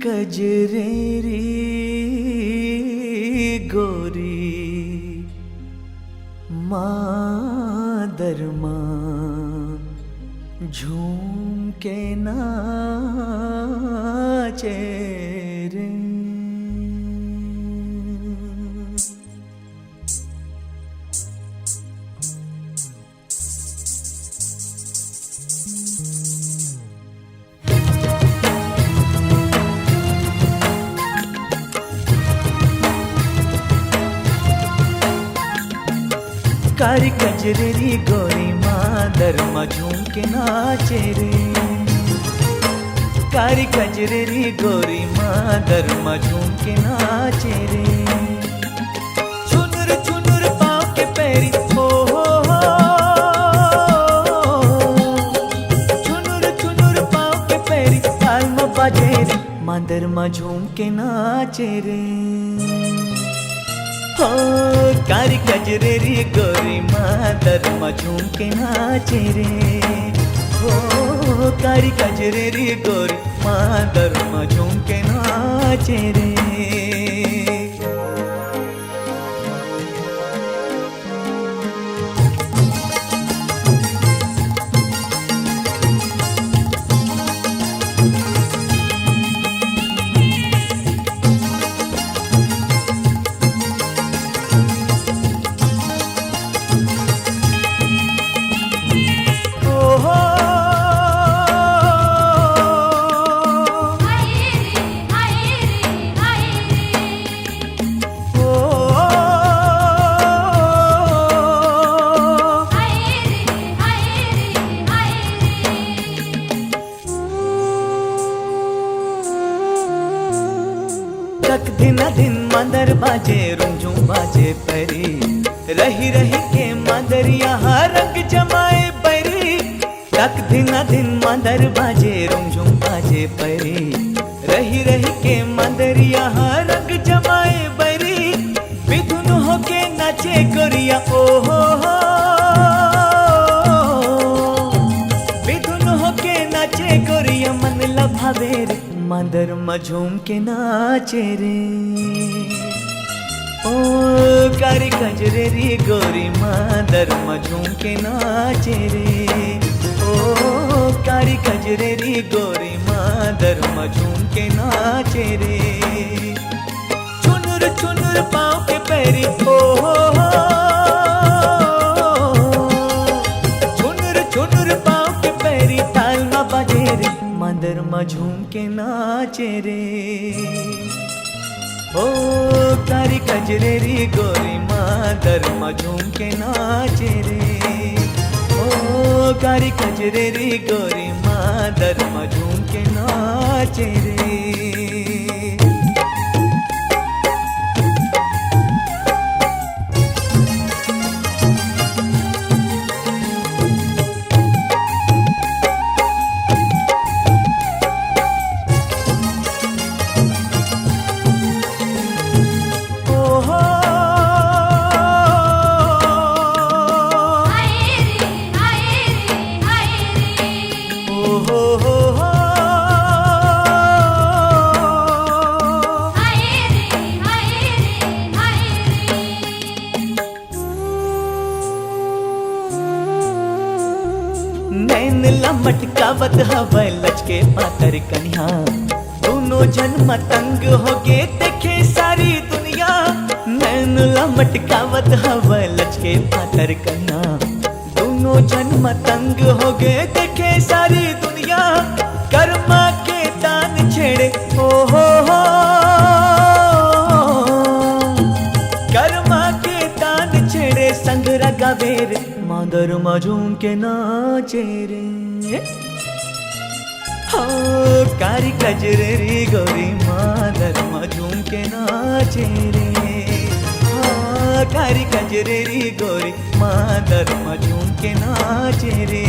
कजरेरी गोरी मादरमा झूम के नाचे रे। कारी कजरेरी गोरी मादरमा झूम के नाचे रे। कारी कजरेरी गोरी मादरमा झूम के नाचे रे। चुनुर चुनुर पाँव के पैरी हो चुनुर चुनुर पाँव के पैरी ताल में बाजे रे। मादरमा झूम के नाचे रे। हो कारी कजरेरी गोरी मादरमा झूम के नाचे रे। हो कारी कजरेरी गोरी मादरमा झूम के नाचे रे। तक दिना दिन मंदर बाजे रुंझू बाजे परी। रही रही के मंदर यहाँ रंग जमाए परी। तक दिना दिन मंदर बाजे रुंझू बाजे परी। रही रही के मंदर यहाँ रंग जमाए परी। बिधुन होके नाचे गोरिया ओ हो बिधुन होके नाचे गोरिया मन लभावे रे। मादरमा झूम के नाचे रे। ओ कारी कजरेरी गोरी मादरमा झूम के नाचे रे। ओ कारी कजरेरी गोरी मादरमा झूम के नाचे रे। चुनुर चुनुर पाँव के पैरी हो चुनुर चुनुर पाँव के पैरी ताल में बाजे रे। मादरमा झूम के नाचे रे। ओ कारी कजरेरी गोरी मादरमा झूम के नाचे रे। ओ कारी कजरेरी गोरी मादरमा झूम के नाचे रे। नैन लमटकावत हवै लचके पातर कन्या। दोनों जन मतंग होगे देखे सारी दुनिया। नैन लमटकावत हवै लचके पातर कन्या। दोनों जन मतंग होगे देखे सारी दुनिया। कर्मा के दान छेड़े ओ हो कर्मा के दान छेड़े संग रगावे रे। मादरमा झूम के नाचे रे। हो कारी कजरेरी गोरी मादरमा झूम के नाचे रे। हाँ कारी कजरेरी गोरी मादरमा झूम के नाचे रे।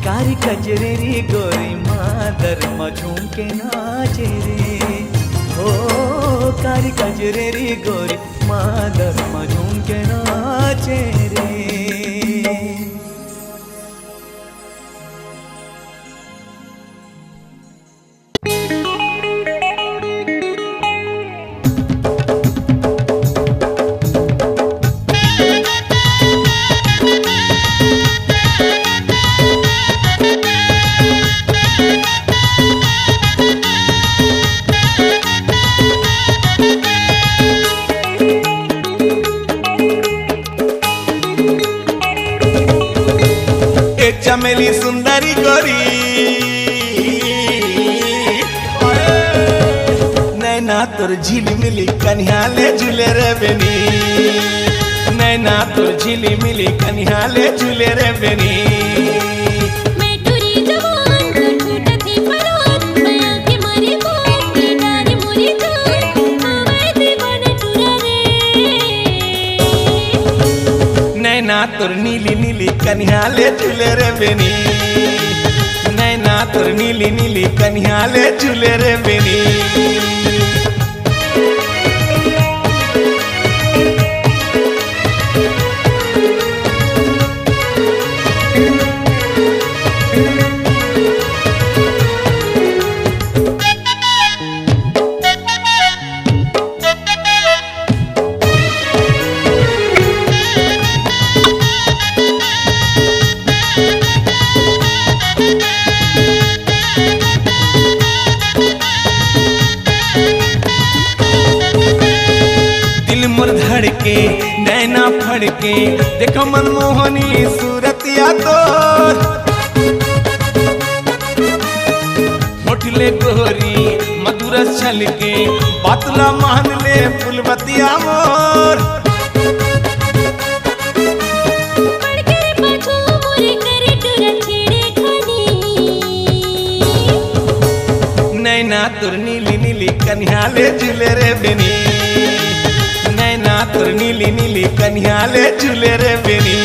कारी कजरेरी गोरी मादरमा झूम के नाचे रे। ओ कारी कजरेरी गोरी मादरमा झूम के नाचे रे। गोरी नैना तोर झिलमिली कन्हा ले झूले रे बेनी नैना तोर झिलमिली कन्हा ले झूले रे बेनी नैना तोर नीली नीली कन्हा ले झूले रे बेनी नैना तोर नीली नीली कन्हा ले झूले रे बेनी के नैना फड़के देखो मनमोहनी सूरतिया तोर होठले गोरी मधुर छल के बातला मान ले फुलबतिया मोर नैना तोर नीली नीली कन्हा ले झूले रे बेनी नैना तोर नीली नीली कन्हा ले झूले रे बेनी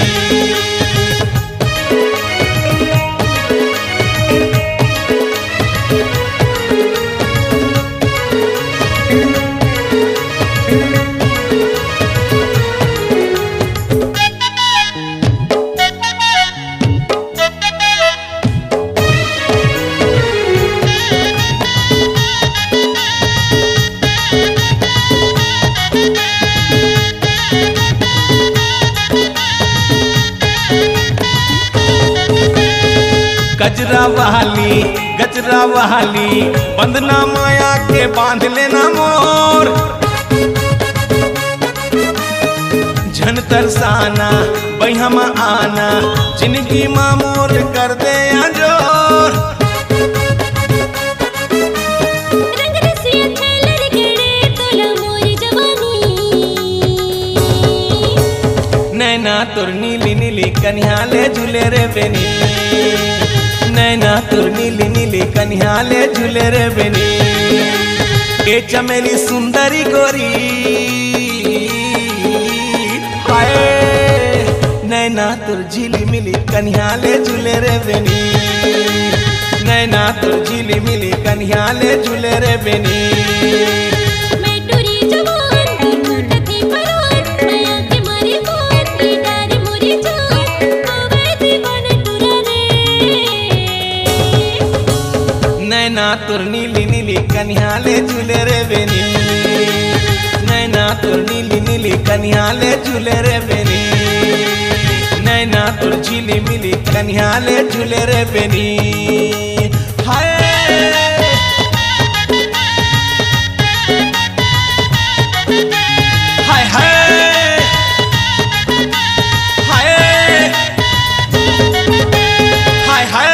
गजरा वाली बंदना माया के बांध लेना मोर झन तरसाना बहम आना जिंदगी माँ मोर कर दे जोर नैना तोर नीली नीली कन्हा ले झूले रे बेनी नैना तोर नीली नीली कन्हा ले झूले रे बेनी ए चमेली सुंदरी गोरी हाय नैना तोर झिलमिली कन्हा ले झूले रे बेनी नैना तोर झिलमिली कन्हा ले झूले रे बेनी नैना तोर नीली नीली कन्हा ले झूले रे बेनी नैना तोर नीली नीली कन्हा ले झूले रे बेनी नैना तोर झिलमिली कन्हा ले झूले रे बेनी हाय हाय हाय हाय हाय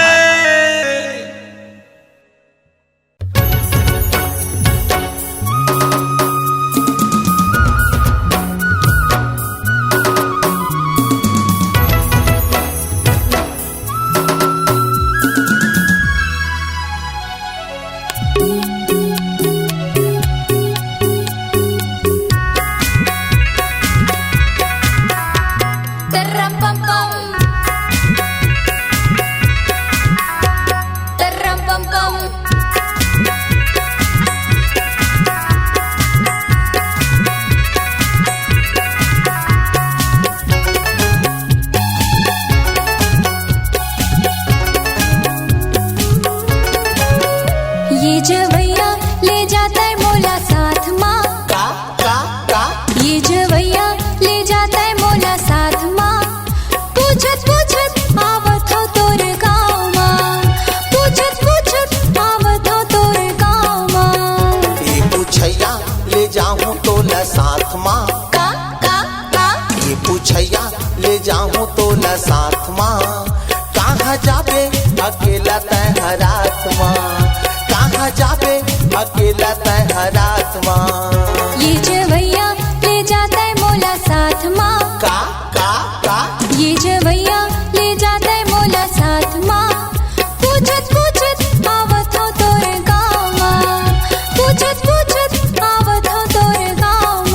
अकेला तै हरात माँ। कहाँ जाबे अकेला तै हरात माँ। ये जवैया ले जाता है मोला साथ माँ। का ये जवैया ले जाता है मोला साथ माँ। पूछत पूछत आवत हो तोरे गाँव माँ। पूछत पूछत आवत हो तोरे गाँव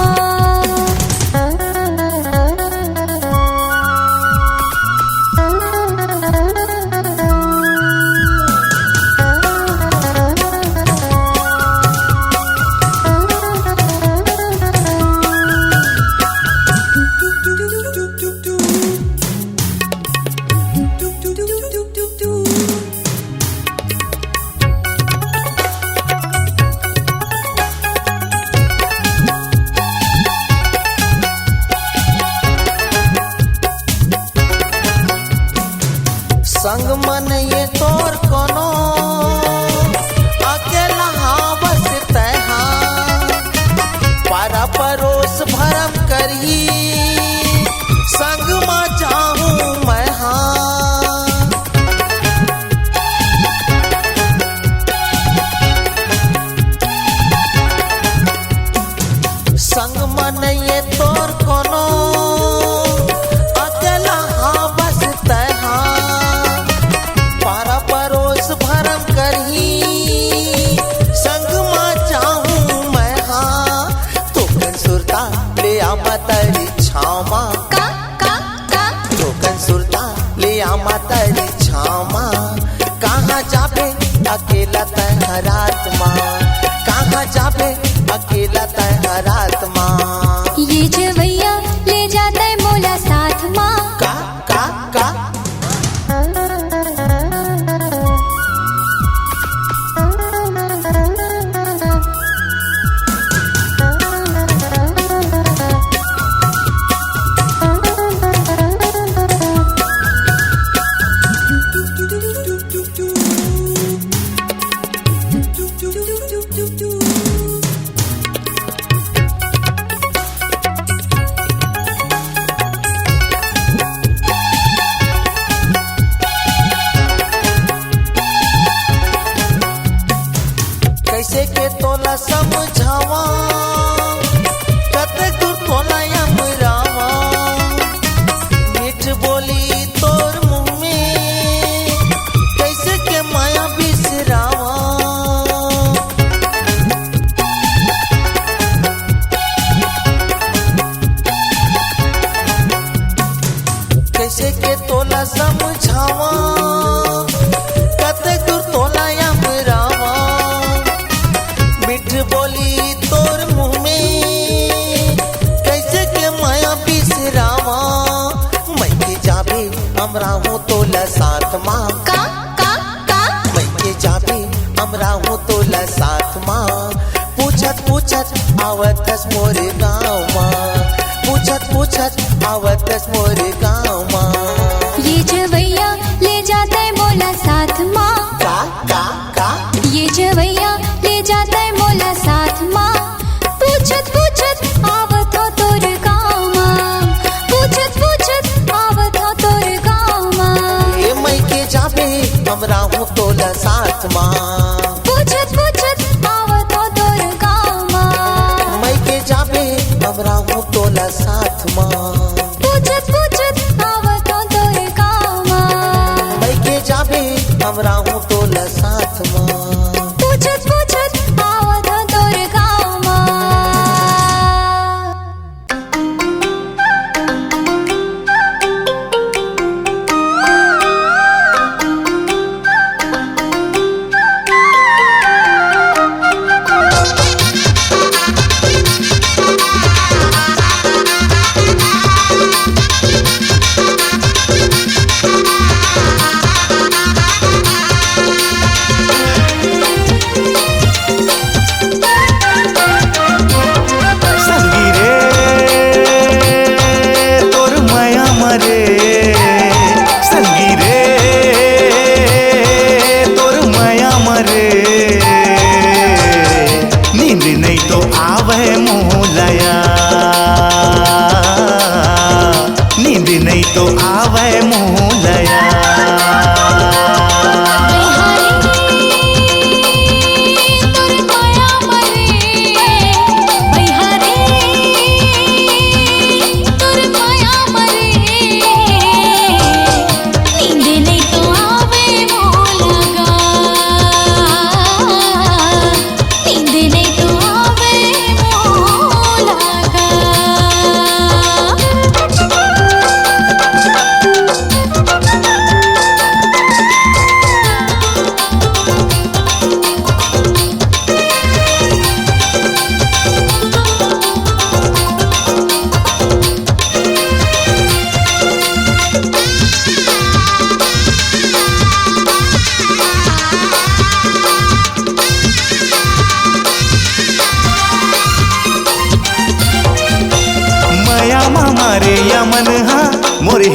संग मन ये तोर कोनो अकेला हाँ बस तैहा। पारा परोस भरम करही संग माँ चाहूँ मैं हाँ। संग मन ये तोर कोनो अकेला हाँ बस तैहा। पारा परोस भरम करही संग माँ चाहूँ मैं हाँ। तोकन सुरता ले आमा तरी छामा। का तोकन सुरता ले आमा तरी छामा। कहाँ जाबे अकेला तै हरात माँ। कहाँ जाबे अकेला तै हरात माँ। ये जवैया ले जाता है मोला साथ माँ। का कैसे के तोला समझावा कते दूर तोला यमरावा। मीठ बोली तोर मुँह में कैसे के माया बिसरावा। कैसे के तोला समझावा कते दूर तोला यमरावा। मीठ बोली तोर मुँह में कैसे के माया बिसरावा। मैं के जाबे हमरा हूँ तोला साथ माँ। का मैं के जाबे हमरा हूँ तोला साथ माँ। पूछत पूछत आवतस मोरे गाँव माँ। पूछत पूछत आवतस मोरे गाँव माँ। ये जवैया ले जाता है मोला साथ माँ। का ये जवैया ले जाता है मोला साथ माँ। पूछत पूछत आवत हो तोरे गाँव माँ। पूछत पूछत आवत हो तोरे गाँव माँ। ए मैं के जाबे हमरा हूँ तोला साथ माँ। पूछत पूछत आवत हो तोरे गाँव माँ। मैं के जाबे हमरा हूँ तोला साथ माँ। पूछत पूछत आवत हो तोरे गाँव माँ। मैं के जाबे हमरा हूँ तोला साथ माँ। पूछत पूछत आवत हो तोरे गाँव माँ।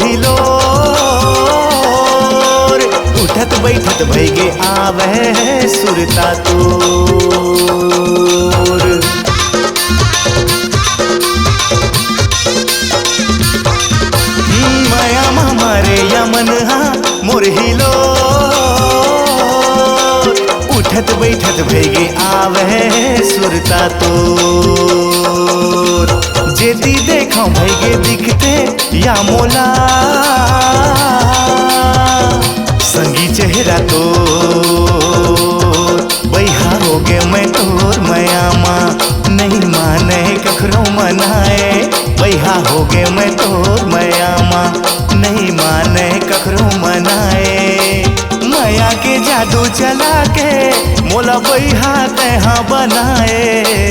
हिलोर उठत बैठत भैगे आवे सुरता तोर। माया मारे यमन हा मोर हिलोर उठत बैठत भैगे आवे सुरता तोर। जेती देखा भैगे दिखते या मोला संगी चेहरा तो बैहा हो गे मैं तोर मयामा नहीं माने कखरो मनाए। बैहा हो गे मैं तोर मयामा नहीं माने कखरो मनाए। माया के जादू चला के मोला बैहा तैहा बनाए।